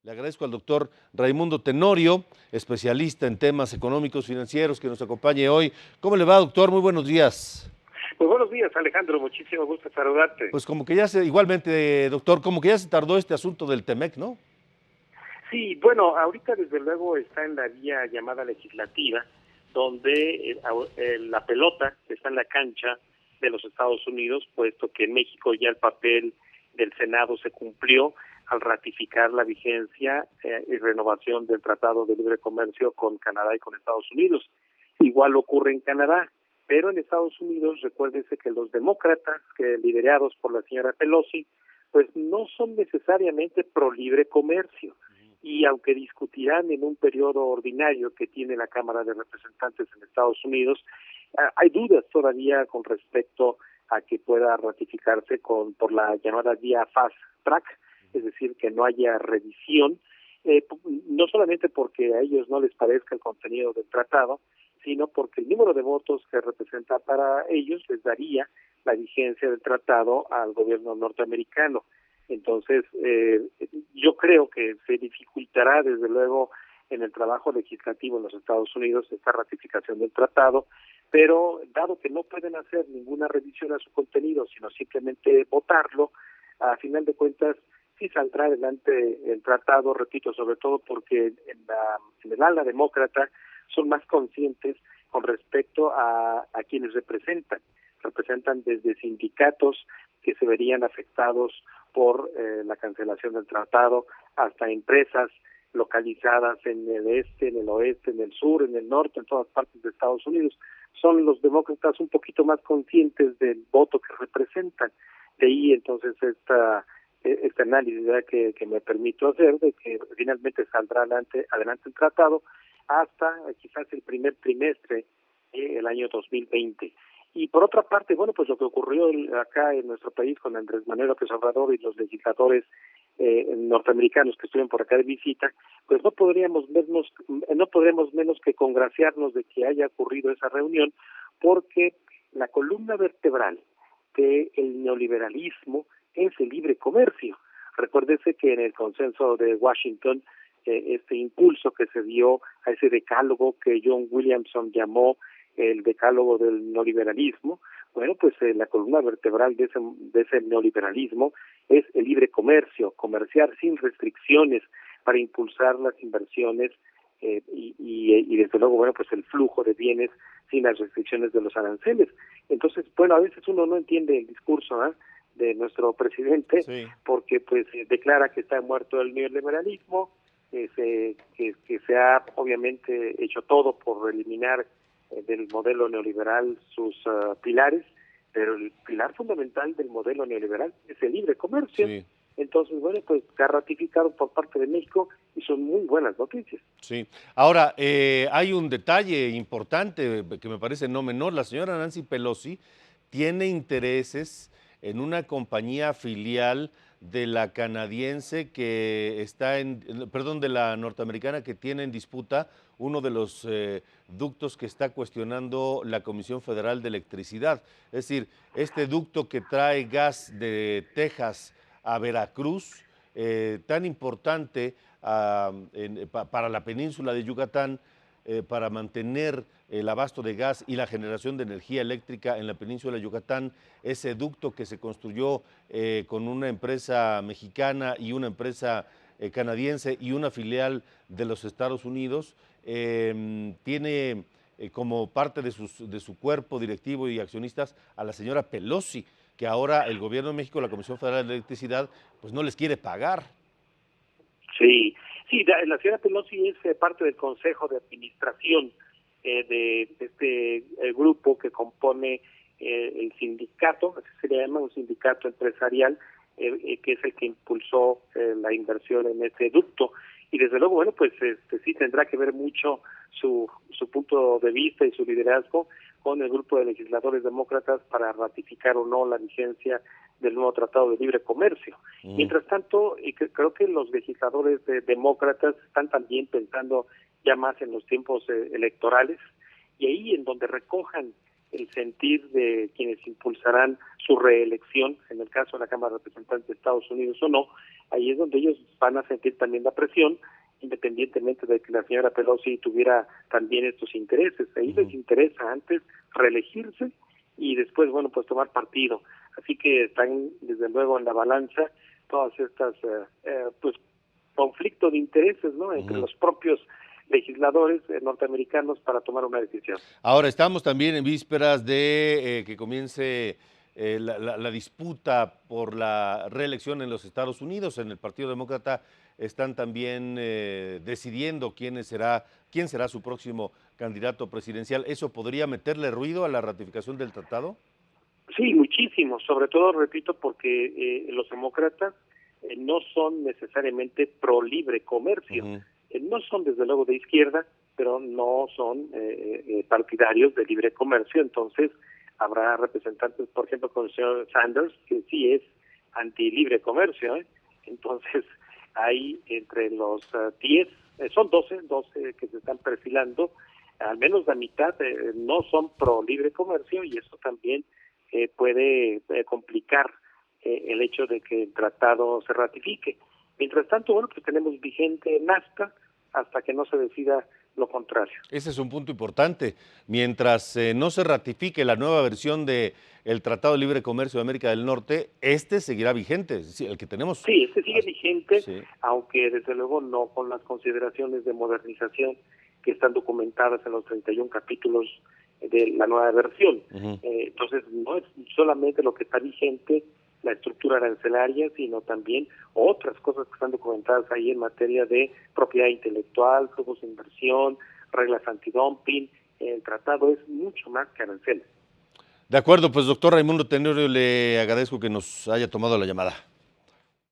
Le agradezco al doctor Raimundo Tenorio, especialista en temas económicos financieros, que nos acompañe hoy. ¿Cómo le va, doctor? Muy buenos días. Pues buenos días, Alejandro, muchísimo gusto saludarte. Pues como que ya igualmente, doctor, como que ya se tardó este asunto del Temec, ¿no? Sí, bueno, ahorita desde luego está en la vía llamada legislativa, donde la pelota está en la cancha de los Estados Unidos, puesto que en México ya el papel del Senado se cumplió al ratificar la vigencia y renovación del Tratado de Libre Comercio con Canadá y con Estados Unidos. Igual ocurre en Canadá, pero en Estados Unidos recuérdense que los demócratas, que liderados por la señora Pelosi, pues no son necesariamente pro libre comercio. Y aunque discutirán en un periodo ordinario que tiene la Cámara de Representantes en Estados Unidos, hay dudas todavía con respecto a que pueda ratificarse por la llamada vía fast track, es decir, que no haya revisión, no solamente porque a ellos no les parezca el contenido del tratado, sino porque el número de votos que representa para ellos les daría la vigencia del tratado al gobierno norteamericano. Entonces, yo creo que se dificultará desde luego en el trabajo legislativo en los Estados Unidos esta ratificación del tratado, pero dado que no pueden hacer ninguna revisión a su contenido, sino simplemente votarlo, a final de cuentas sí saldrá adelante el tratado, repito, sobre todo porque en el ala demócrata son más conscientes con respecto a quienes representan desde sindicatos que se verían afectados por la cancelación del tratado, hasta empresas localizadas en el este, en el oeste, en el sur, en el norte, en todas partes de Estados Unidos. Son los demócratas un poquito más conscientes del voto que representan. De ahí entonces este análisis que me permito hacer de que finalmente saldrá adelante el tratado hasta quizás el primer trimestre del año 2020. Y por otra parte, bueno, pues lo que ocurrió acá en nuestro país con Andrés Manuel López Obrador y los legisladores norteamericanos que estuvieron por acá de visita, pues no podremos menos que congraciarnos de que haya ocurrido esa reunión, porque la columna vertebral del neoliberalismo es el libre comercio. Recuérdese que en el consenso de Washington, este impulso que se dio a ese decálogo que John Williamson llamó el decálogo del neoliberalismo, bueno, pues la columna vertebral de ese neoliberalismo es el libre comercio, comerciar sin restricciones para impulsar las inversiones y desde luego, bueno, pues el flujo de bienes sin las restricciones de los aranceles. Entonces, bueno, a veces uno no entiende el discurso de nuestro presidente, sí, porque pues declara que está muerto el neoliberalismo, que se ha obviamente hecho todo por eliminar del modelo neoliberal sus pilares, pero el pilar fundamental del modelo neoliberal es el libre comercio. Sí. Entonces, bueno, pues se ha ratificado por parte de México y son muy buenas noticias. Sí. Ahora, hay un detalle importante que me parece no menor. La señora Nancy Pelosi tiene intereses en una compañía filial de la canadiense que está de la norteamericana que tiene en disputa uno de los ductos que está cuestionando la Comisión Federal de Electricidad. Es decir, este ducto que trae gas de Texas a Veracruz, tan importante para la península de Yucatán, para mantener el abasto de gas y la generación de energía eléctrica en la península de Yucatán, ese ducto que se construyó con una empresa mexicana y una empresa canadiense y una filial de los Estados Unidos, tiene como parte de su cuerpo directivo y accionistas a la señora Pelosi, que ahora el gobierno de México, la Comisión Federal de Electricidad, pues no les quiere pagar. Sí, la señora Pelosi es parte del Consejo de Administración de este grupo que compone el sindicato, así se le llama, un sindicato empresarial, que es el que impulsó la inversión en este ducto. Y desde luego, bueno, pues sí tendrá que ver mucho su punto de vista y su liderazgo con el grupo de legisladores demócratas para ratificar o no la vigencia del nuevo Tratado de Libre Comercio. Mientras tanto, creo que los legisladores demócratas están también pensando ya más en los tiempos electorales, y ahí en donde recojan el sentir de quienes impulsarán su reelección, en el caso de la Cámara de Representantes de Estados Unidos o no, ahí es donde ellos van a sentir también la presión, independientemente de que la señora Pelosi tuviera también estos intereses. Ahí les interesa antes reelegirse y después, bueno, pues tomar partido. Así que están, desde luego, en la balanza todas estas, pues, conflicto de intereses, ¿no?, entre los propios legisladores norteamericanos para tomar una decisión. Ahora, estamos también en vísperas de que comience la disputa por la reelección en los Estados Unidos. En el Partido Demócrata están también decidiendo quién será su próximo candidato presidencial. ¿Eso podría meterle ruido a la ratificación del tratado? Sí, muchísimo, sobre todo, repito, porque los demócratas no son necesariamente pro libre comercio. No son desde luego de izquierda, pero no son partidarios de libre comercio. Entonces habrá representantes, por ejemplo, con el señor Sanders, que sí es anti libre comercio. Entonces hay entre los 10, son 12 que se están perfilando, al menos la mitad no son pro libre comercio, y eso también puede complicar el hecho de que el tratado se ratifique. Mientras tanto, bueno, pues tenemos vigente NAFTA hasta que no se decida lo contrario. Ese es un punto importante. Mientras no se ratifique la nueva versión del Tratado de Libre Comercio de América del Norte, este seguirá vigente, el que tenemos. Sí, este sigue vigente, sí, aunque desde luego no con las consideraciones de modernización que están documentadas en los 31 capítulos de la nueva versión. Entonces, no es solamente lo que está vigente, la estructura arancelaria, sino también otras cosas que están documentadas ahí en materia de propiedad intelectual, flujos de inversión, reglas antidumping. El tratado es mucho más que aranceles. De acuerdo, pues doctor Raimundo Tenorio, le agradezco que nos haya tomado la llamada.